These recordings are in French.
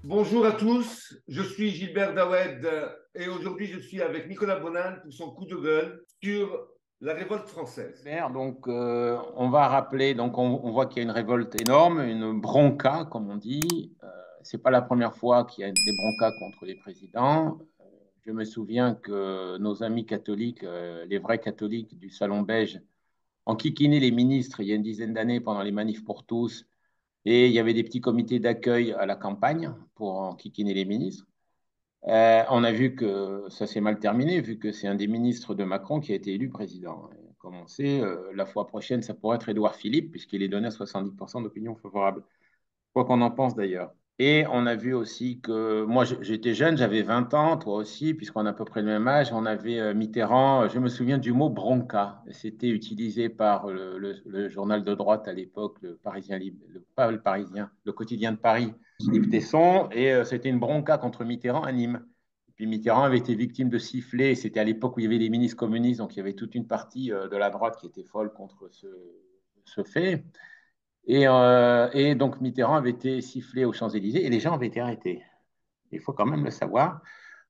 Bonjour à tous, je suis Gilbert Dawed et aujourd'hui je suis avec Nicolas Bonan pour son coup de gueule sur la révolte française. On va rappeler, on voit qu'il y a une révolte énorme, une bronca, comme on dit. C'est pas la première fois qu'il y a des broncas contre les présidents. Je me souviens que nos amis catholiques, les vrais catholiques du Salon Beige, ont kikiné les ministres il y a une dizaine d'années pendant les manifs pour tous. Et il y avait des petits comités d'accueil à la campagne pour enquiquiner les ministres. On a vu que ça s'est mal terminé, vu que c'est un des ministres de Macron qui a été élu président. Et comme on sait, la fois prochaine, ça pourrait être Édouard Philippe, puisqu'il est donné à 70% d'opinion favorable. Quoi qu'on en pense d'ailleurs. Et on a vu aussi que moi, j'étais jeune, j'avais 20 ans, toi aussi, puisqu'on a à peu près le même âge. On avait Mitterrand, je me souviens du mot bronca. C'était utilisé par le journal de droite à l'époque, le Parisien Libre, pas le Parisien, le quotidien de Paris, Philippe Tesson. Et c'était une bronca contre Mitterrand à Nîmes. Et puis Mitterrand avait été victime de sifflets. C'était à l'époque où il y avait des ministres communistes, donc il y avait toute une partie de la droite qui était folle contre ce fait. Et donc Mitterrand avait été sifflé aux Champs-Élysées et les gens avaient été arrêtés. Il faut quand même le savoir.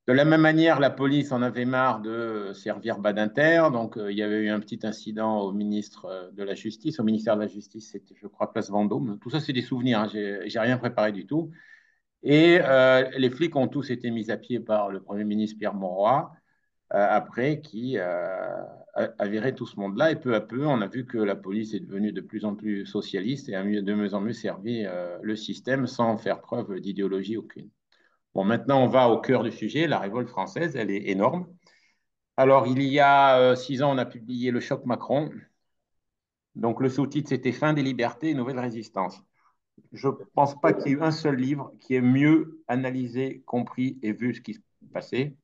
De la même manière, la police en avait marre de servir Badinter. Donc il y avait eu un petit incident au ministre de la Justice, au ministère de la Justice, c'était, je crois, Place Vendôme. Tout ça, c'est des souvenirs. Hein. J'ai rien préparé du tout. Et les flics ont tous été mis à pied par le Premier ministre Pierre Mauroy après, qui a viré tout ce monde-là. Et peu à peu, on a vu que la police est devenue de plus en plus socialiste et a de mieux en mieux servi le système sans faire preuve d'idéologie aucune. Bon, maintenant, on va au cœur du sujet. La révolte française, elle est énorme. Alors, il y a 6 ans, on a publié Le Choc Macron. Donc, le sous-titre, c'était Fin des libertés, nouvelle résistance. Je ne pense pas qu'il y ait eu un seul livre qui ait mieux analysé, compris et vu ce qui se passait.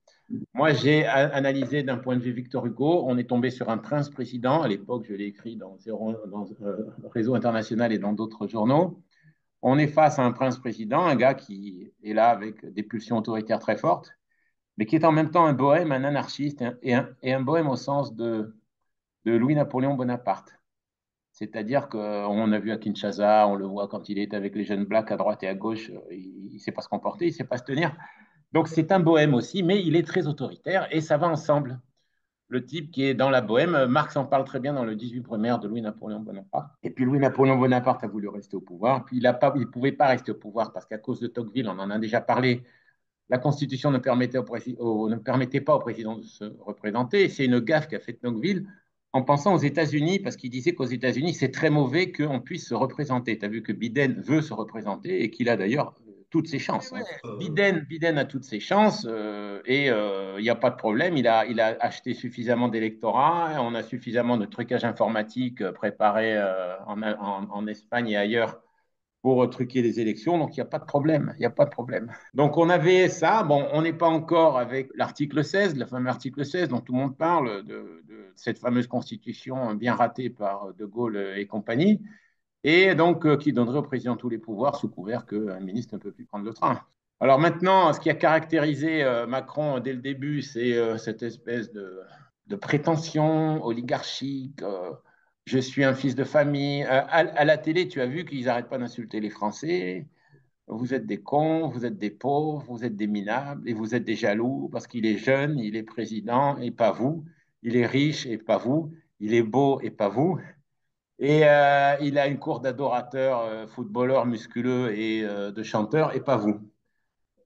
Moi, j'ai analysé d'un point de vue Victor Hugo. On est tombé sur un prince-président. À l'époque, je l'ai écrit dans Réseau International et dans d'autres journaux. On est face à un prince-président, un gars qui est là avec des pulsions autoritaires très fortes, mais qui est en même temps un bohème, un anarchiste et un bohème au sens de Louis-Napoléon Bonaparte. C'est-à-dire qu'on a vu à Kinshasa, on le voit quand il est avec les jeunes blacks à droite et à gauche, il ne sait pas se comporter, il ne sait pas se tenir. Donc c'est un bohème aussi, mais il est très autoritaire et ça va ensemble. Le type qui est dans la bohème, Marx en parle très bien dans le 18 primaire de Louis-Napoléon Bonaparte. Et puis Louis-Napoléon Bonaparte a voulu rester au pouvoir, puis il ne pouvait pas rester au pouvoir parce qu'à cause de Tocqueville, on en a déjà parlé, la Constitution ne permettait pas au président de se représenter. C'est une gaffe qu'a fait Tocqueville en pensant aux États-Unis, parce qu'il disait qu'aux États-Unis, c'est très mauvais qu'on puisse se représenter. Tu as vu que Biden veut se représenter et qu'il a d'ailleurs toutes ses chances. Hein. Biden a toutes ses chances et il n'y a pas de problème. Il a acheté suffisamment d'électorats, on a suffisamment de trucage informatique préparé en Espagne et ailleurs pour truquer les élections, donc il n'y a pas de problème, il n'y a pas de problème. Donc on avait ça, bon, on n'est pas encore avec l'article 16, le fameux article 16 dont tout le monde parle, de cette fameuse constitution bien ratée par De Gaulle et compagnie, et donc qui donnerait au président tous les pouvoirs sous couvert qu'un ministre ne peut plus prendre le train. Alors maintenant, ce qui a caractérisé Macron dès le début, c'est cette espèce de prétention oligarchique. Je suis un fils de famille. À la télé, tu as vu qu'ils n'arrêtent pas d'insulter les Français. Vous êtes des cons, vous êtes des pauvres, vous êtes des minables et vous êtes des jaloux parce qu'il est jeune, il est président et pas vous. Il est riche et pas vous. Il est beau et pas vous. Et il a une cour d'adorateurs, footballeurs musculeux et de chanteurs et pas vous.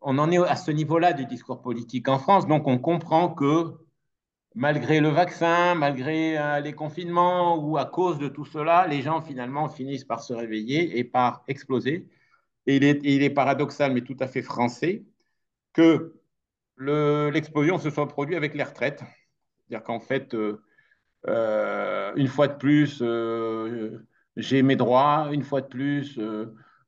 On en est à ce niveau-là du discours politique en France, donc on comprend que malgré le vaccin, malgré les confinements ou à cause de tout cela, les gens finalement finissent par se réveiller et par exploser. Et il est paradoxal, mais tout à fait français, que l'explosion se soit produite avec les retraites. C'est-à-dire qu'en fait, une fois de plus, j'ai mes droits, une fois de plus,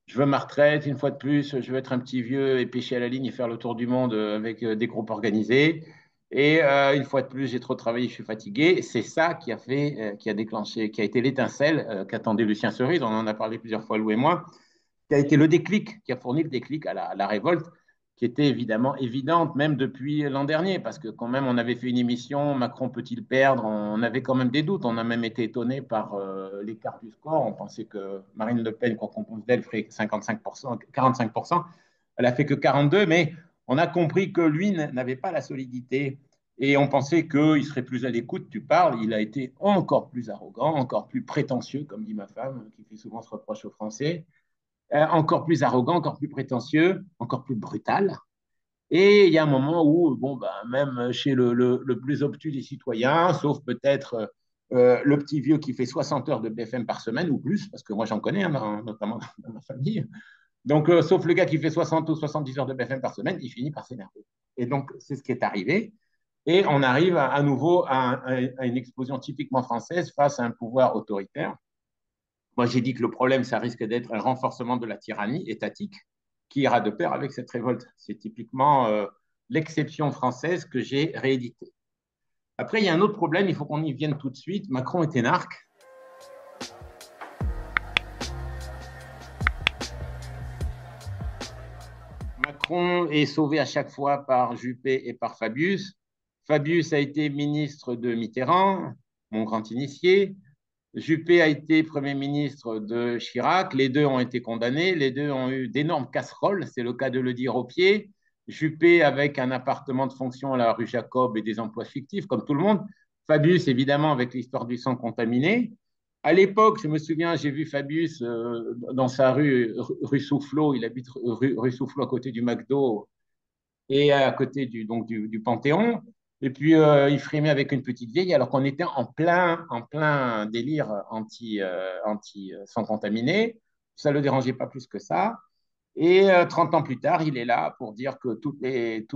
je veux ma retraite, une fois de plus, je veux être un petit vieux et pêcher à la ligne et faire le tour du monde avec des groupes organisés. Et une fois de plus, j'ai trop travaillé, je suis fatigué. C'est ça qui a fait, qui a déclenché, qui a été l'étincelle qu'attendait Lucien Cerise. On en a parlé plusieurs fois, Lou et moi, qui a été le déclic, qui a fourni le déclic à la révolte, qui était évidemment évidente, même depuis l'an dernier, parce que quand même, on avait fait une émission, Macron peut-il perdre? On avait quand même des doutes, on a même été étonné par l'écart du score, on pensait que Marine Le Pen, qu'on compose d'elle, ferait 55%, 45%. Elle a fait que 42, mais on a compris que lui n'avait pas la solidité et on pensait qu'il serait plus à l'écoute. Tu parles, il a été encore plus arrogant, encore plus prétentieux, comme dit ma femme, qui fait souvent ce reproche aux Français, encore plus arrogant, encore plus prétentieux, encore plus brutal. Et il y a un moment où, bon, ben, même chez le plus obtus des citoyens, sauf peut-être le petit vieux qui fait 60 heures de BFM par semaine ou plus, parce que moi j'en connais, hein, notamment dans ma famille. Donc, sauf le gars qui fait 60 ou 70 heures de BFM par semaine, il finit par s'énerver. Et donc, c'est ce qui est arrivé. Et on arrive à nouveau à une explosion typiquement française face à un pouvoir autoritaire. Moi, j'ai dit que le problème, ça risque d'être un renforcement de la tyrannie étatique qui ira de pair avec cette révolte. C'est typiquement l'exception française que j'ai rééditée. Après, il y a un autre problème, il faut qu'on y vienne tout de suite. Macron est énarque. Macron est sauvé à chaque fois par Juppé et par Fabius. Fabius a été ministre de Mitterrand, mon grand initié. Juppé a été Premier ministre de Chirac. Les deux ont été condamnés. Les deux ont eu d'énormes casseroles, c'est le cas de le dire au pied. Juppé avec un appartement de fonction à la rue Jacob et des emplois fictifs, comme tout le monde. Fabius, évidemment, avec l'histoire du sang contaminé. À l'époque, je me souviens, j'ai vu Fabius dans sa rue Soufflot. Il habite rue Soufflot à côté du McDo et à côté du Panthéon. Et puis, il frimait avec une petite vieille, alors qu'on était en plein délire anti sang contaminé. Ça ne le dérangeait pas plus que ça. Et 30 ans plus tard, il est là pour dire que toutes les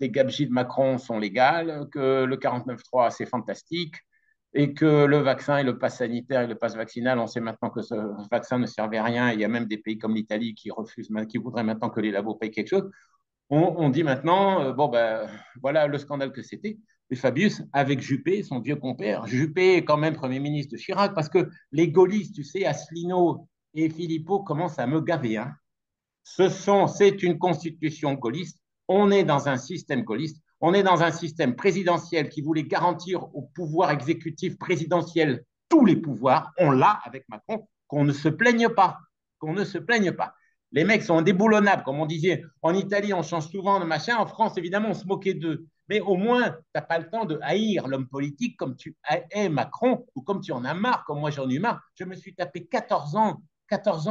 gabegies de Macron sont légales, que le 49.3, c'est fantastique, et que le vaccin et le pass sanitaire et le pass vaccinal, on sait maintenant que ce vaccin ne servait à rien. Il y a même des pays comme l'Italie qui refusent, qui voudraient maintenant que les labos payent quelque chose. On dit maintenant, bon, ben, voilà le scandale que c'était. Et Fabius, avec Juppé, son vieux compère, Juppé est quand même Premier ministre de Chirac, parce que les gaullistes, tu sais, Asselineau et Philippot commencent à me gaver. Hein. C'est une constitution gaulliste. On est dans un système gaulliste. On est dans un système présidentiel qui voulait garantir au pouvoir exécutif présidentiel tous les pouvoirs. On l'a avec Macron. Qu'on ne se plaigne pas. Qu'on ne se plaigne pas. Les mecs sont indéboulonnables, comme on disait. En Italie, on change souvent de machin. En France, évidemment, on se moquait d'eux. Mais au moins, tu n'as pas le temps de haïr l'homme politique comme tu hais Macron ou comme tu en as marre, comme moi j'en ai eu marre. Je me suis tapé 14 ans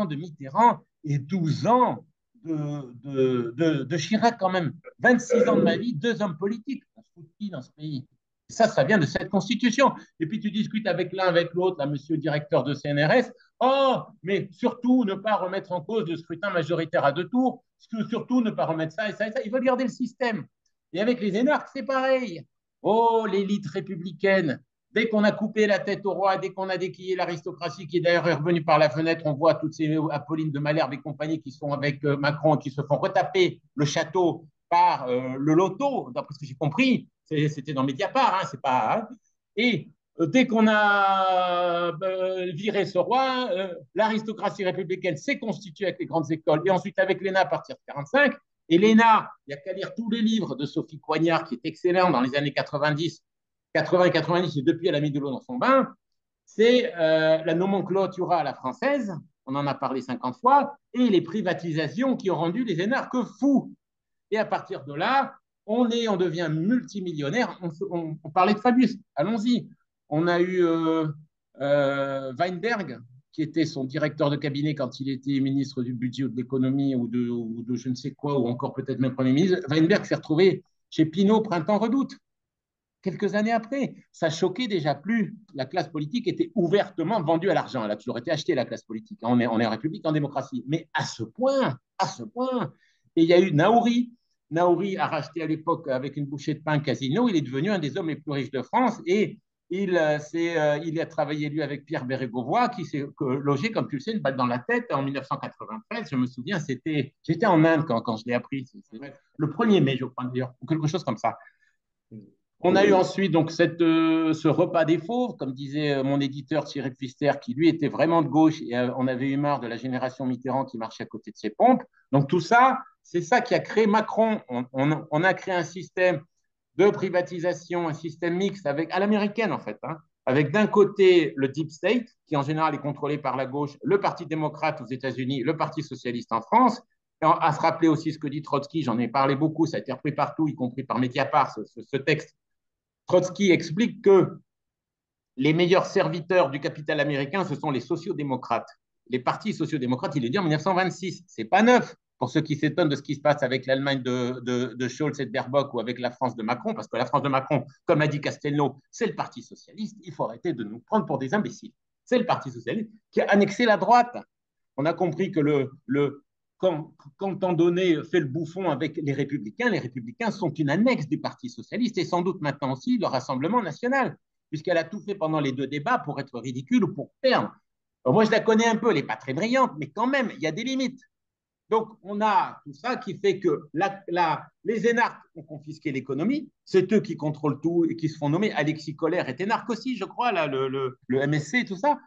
de Mitterrand et 12 ans de Chirac quand même. 26 ans de ma vie, deux hommes politiques. On se fout de qui dans ce pays? Ça vient de cette constitution. Et puis tu discutes avec l'un, avec l'autre, là, monsieur le directeur de CNRS. Oh, mais surtout ne pas remettre en cause le scrutin majoritaire à deux tours. Surtout ne pas remettre ça et ça et ça. Ils veulent garder le système. Et avec les énarques, c'est pareil. Oh, l'élite républicaine. Dès qu'on a coupé la tête au roi, dès qu'on a déquillé l'aristocratie, qui est d'ailleurs revenue par la fenêtre, on voit toutes ces Apolline de Malherbe et compagnie qui sont avec Macron, qui se font retaper le château par le loto, d'après ce que j'ai compris. C'était dans Mediapart, hein, c'est pas. Hein. Et dès qu'on a viré ce roi, l'aristocratie républicaine s'est constituée avec les grandes écoles et ensuite avec l'ENA à partir de 1945. Et l'ENA, il n'y a qu'à lire tous les livres de Sophie Coignard, qui est excellent dans les années 90, 80 et 90, et depuis elle a mis de l'eau dans son bain, c'est la nomenclature à la française, on en a parlé 50 fois, et les privatisations qui ont rendu les énarques fous. Et à partir de là, on devient multimillionnaire. On parlait de Fabius, allons-y. On a eu Weinberg, qui était son directeur de cabinet quand il était ministre du budget ou de l'économie ou de je ne sais quoi, ou encore peut-être même Premier ministre. Weinberg s'est retrouvé chez Pinault, Printemps Redoute. Quelques années après, ça choquait déjà plus. La classe politique était ouvertement vendue à l'argent. Elle a toujours été achetée, la classe politique. On est en République, en démocratie. Mais à ce point, à ce point. Et il y a eu Naouri. Naouri a racheté à l'époque avec une bouchée de pain Casino. Il est devenu un des hommes les plus riches de France et il a travaillé, lui, avec Pierre Bérégovoy, qui s'est logé, comme tu le sais, une balle dans la tête en 1993. Je me souviens, j'étais en Inde quand je l'ai appris. C'est le 1er mai, je crois, d'ailleurs, ou quelque chose comme ça. On a eu ensuite donc ce repas des fauves, comme disait mon éditeur Thierry Pfister, qui lui était vraiment de gauche et on avait eu marre de la génération Mitterrand qui marchait à côté de ses pompes. Donc tout ça, c'est ça qui a créé Macron. On a créé un système de privatisation, un système mixte à l'américaine en fait, hein, avec d'un côté le deep state, qui en général est contrôlé par la gauche, le Parti démocrate aux États-Unis, le Parti socialiste en France, à se rappeler aussi ce que dit Trotsky, j'en ai parlé beaucoup, ça a été repris partout, y compris par Mediapart, ce texte. Trotsky explique que les meilleurs serviteurs du capital américain, ce sont les sociodémocrates. Les partis sociodémocrates, il est dit en 1926, c'est pas neuf. Pour ceux qui s'étonnent de ce qui se passe avec l'Allemagne de Scholz et de Baerbock ou avec la France de Macron, parce que la France de Macron, comme l'a dit Castelnau, c'est le Parti socialiste, il faut arrêter de nous prendre pour des imbéciles. C'est le Parti socialiste qui a annexé la droite. On a compris que quand on donné fait le bouffon avec les Républicains sont une annexe du Parti socialiste et sans doute maintenant aussi le Rassemblement national, puisqu'elle a tout fait pendant les deux débats pour être ridicule ou pour perdre. Alors moi, je la connais un peu, elle n'est pas très brillante, mais quand même, il y a des limites. Donc, on a tout ça qui fait que les énarques ont confisqué l'économie. C'est eux qui contrôlent tout et qui se font nommer. Alexis Kohler est énarque aussi, je crois, là, le MSC, tout ça.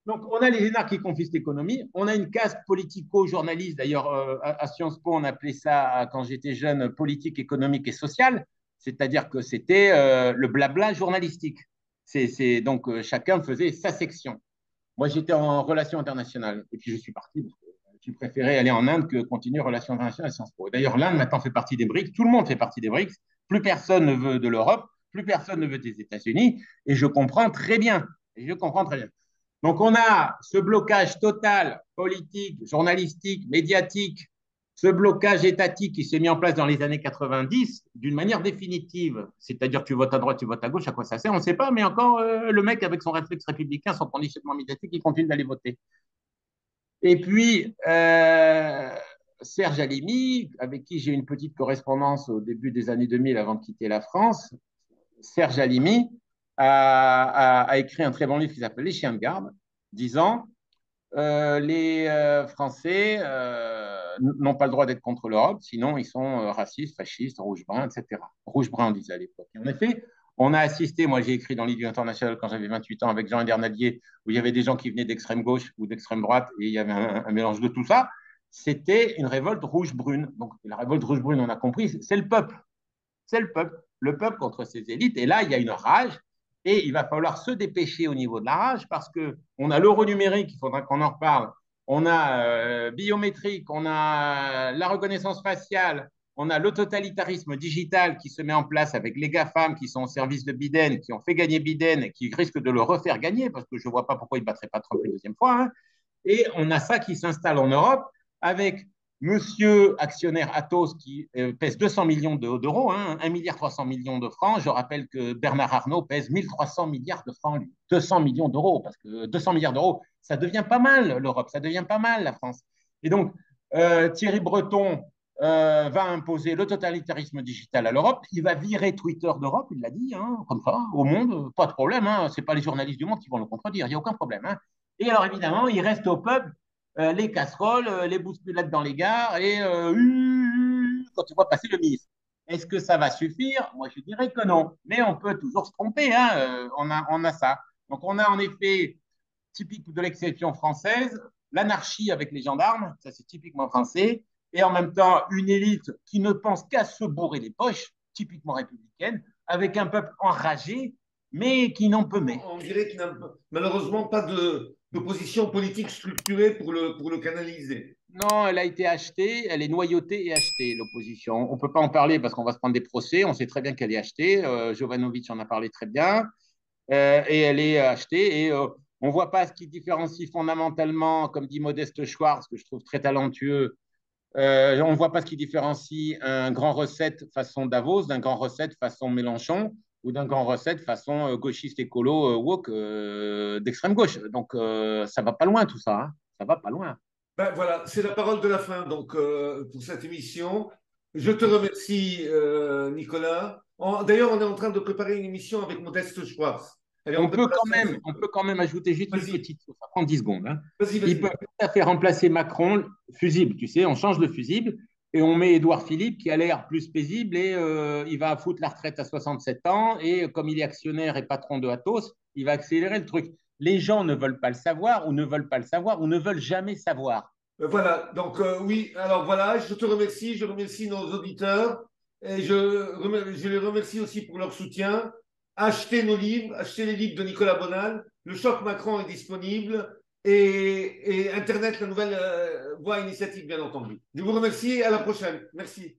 Donc, on a les énarques qui confisquent l'économie. On a une caste politico-journaliste. D'ailleurs, à Sciences Po, on appelait ça, quand j'étais jeune, politique, économique et sociale. C'est-à-dire que c'était le blabla journalistique. Donc, chacun faisait sa section. Moi, j'étais en relations internationales. Et puis, je suis parti parce que j'ai préféré aller en Inde que continuer relations internationales à Sciences Po. D'ailleurs, l'Inde, maintenant, fait partie des BRICS. Tout le monde fait partie des BRICS. Plus personne ne veut de l'Europe. Plus personne ne veut des États-Unis. Et je comprends très bien. Et je comprends très bien. Donc, on a ce blocage total politique, journalistique, médiatique, ce blocage étatique qui s'est mis en place dans les années 90 d'une manière définitive. C'est-à-dire que tu votes à droite, tu votes à gauche, à quoi ça sert, on ne sait pas, mais encore le mec avec son réflexe républicain, son conditionnement médiatique, il continue d'aller voter. Et puis, Serge Alimi, avec qui j'ai eu une petite correspondance au début des années 2000 avant de quitter la France, Serge Alimi a écrit un très bon livre qui s'appelle Les chiens de garde, disant les Français n'ont pas le droit d'être contre l'Europe, sinon ils sont racistes, fascistes, rouge-brun, etc. Rouge-brun, on disait à l'époque. Et en effet, on a assisté, moi j'ai écrit dans l'Idée internationale quand j'avais 28 ans avec Jean Edernalier, où il y avait des gens qui venaient d'extrême gauche ou d'extrême droite, et il y avait un mélange de tout ça. C'était une révolte rouge-brune. Donc la révolte rouge-brune, on a compris, c'est le peuple. C'est le peuple contre ses élites. Et là, il y a une rage. Et il va falloir se dépêcher au niveau de la rage parce qu'on a l'euro numérique, il faudra qu'on en reparle. On a biométrique, on a la reconnaissance faciale, on a le totalitarisme digital qui se met en place avec les GAFAM qui sont au service de Biden, qui ont fait gagner Biden et qui risquent de le refaire gagner parce que je ne vois pas pourquoi il ne battrait pas Trump une deuxième fois. Hein. Et on a ça qui s'installe en Europe avec monsieur actionnaire Atos qui pèse 200 millions d'euros, hein, 1 milliard 300 millions de francs. Je rappelle que Bernard Arnault pèse 1300 milliards de francs, lui. 200 millions d'euros, parce que 200 milliards d'euros, ça devient pas mal l'Europe, ça devient pas mal la France. Et donc, Thierry Breton va imposer le totalitarisme digital à l'Europe. Il va virer Twitter d'Europe, il l'a dit, hein, comme ça, au monde, pas de problème. Hein, ce n'est pas les journalistes du monde qui vont le contredire, il n'y a aucun problème. Hein. Et alors, évidemment, il reste au peuple les casseroles, les bousculades dans les gares et quand tu vois passer le ministre. Est-ce que ça va suffire? Moi, je dirais que non. Mais on peut toujours se tromper. Hein. On a ça. Donc, on a en effet, typique de l'exception française, l'anarchie avec les gendarmes. Ça, c'est typiquement français. Et en même temps, une élite qui ne pense qu'à se bourrer les poches, typiquement républicaine, avec un peuple enragé, mais qui n'en peut mais. On dirait qu'il n'a malheureusement pas d'opposition politique structurée pour le canaliser. Non, elle a été achetée, elle est noyautée et achetée, l'opposition. On ne peut pas en parler parce qu'on va se prendre des procès. On sait très bien qu'elle est achetée. Jovanovic en a parlé très bien. Et elle est achetée. Et on ne voit pas ce qui différencie fondamentalement, comme dit Modeste Schwartz, que je trouve très talentueux. On ne voit pas ce qui différencie un grand recette façon Davos d'un grand recette façon Mélenchon ou d'un grand recette façon gauchiste écolo woke d'extrême gauche. Donc, ça va pas loin tout ça. Hein. Ça va pas loin. Ben voilà, c'est la parole de la fin donc, pour cette émission. Je te remercie, Nicolas. D'ailleurs, on est en train de préparer une émission avec Modeste Schwartz. On peut quand même ajouter juste une petite chose, ça prend 10 secondes. Hein. Vas-y. Ils peuvent tout à fait remplacer Macron, fusible, tu sais, on change le fusible et on met Édouard Philippe qui a l'air plus paisible et il va foutre la retraite à 67 ans et comme il est actionnaire et patron de Atos, il va accélérer le truc. Les gens ne veulent pas le savoir ou ne veulent pas le savoir ou ne veulent jamais savoir. Voilà, donc oui, alors voilà, je te remercie, je remercie nos auditeurs et je les remercie aussi pour leur soutien. Achetez nos livres, achetez les livres de Nicolas Bonal. Le choc Macron est disponible et Internet, la nouvelle voie initiative, bien entendu. Je vous remercie et à la prochaine. Merci.